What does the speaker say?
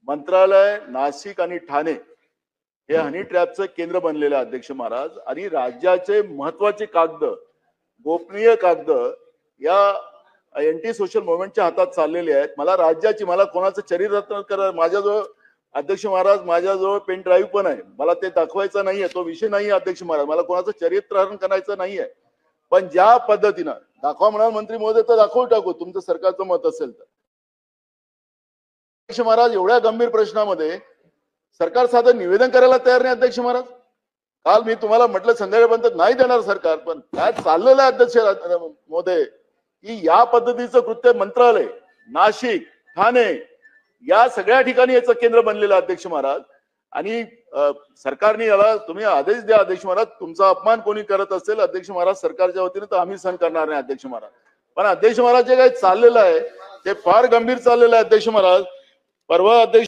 मंत्रालय नाशिक आणि ठाणे हे हनी ट्रॅपचं केंद्र बनलेलं आहे अध्यक्ष महाराज. आणि राज्याचे महत्वाचे कागद, गोपनीय कागद या एंटी सोशल मुवमेंटच्या हातात चाललेले आहेत. मला कोणाचं चरित्र करा, माझ्याजवळ अध्यक्ष महाराज माझ्याजवळ पेन ड्राईव्ह पण आहे, मला ते दाखवायचा नाहीये, तो विषय नाहीये अध्यक्ष महाराज, मला कोणाचं चरित्रहरण करायचं नाहीये. पण ज्या पद्धतीनं दाखवा म्हणाल मंत्री महोदय तर दाखवून टाकू, तुमचं सरकारचं मत असेल तर. अध्यक्ष महाराज, एवढ्या गंभीर प्रश्नामध्ये सरकार साधं निवेदन करायला तयार नाही अध्यक्ष महाराज. काल मी तुम्हाला म्हटलं संध्याकाळपर्यंत नाही देणार सरकार, पण काय चाललेलं आहे अध्यक्ष महोदय की या पद्धतीचं कृत्य मंत्रालय नाशिक ठाणे या सगळ्या ठिकाणी याचं केंद्र बनलेलं अध्यक्ष महाराज. आणि सरकारने याला तुम्ही आदेश द्या अध्यक्ष महाराज. तुमचा अपमान कोणी करत असेल अध्यक्ष महाराज सरकारच्या वतीने तर आम्ही सहन करणार नाही अध्यक्ष महाराज. पण अध्यक्ष महाराज जे काही चाललेलं आहे ते फार गंभीर चाललेलं आहे अध्यक्ष महाराज. परवा अध्यक्ष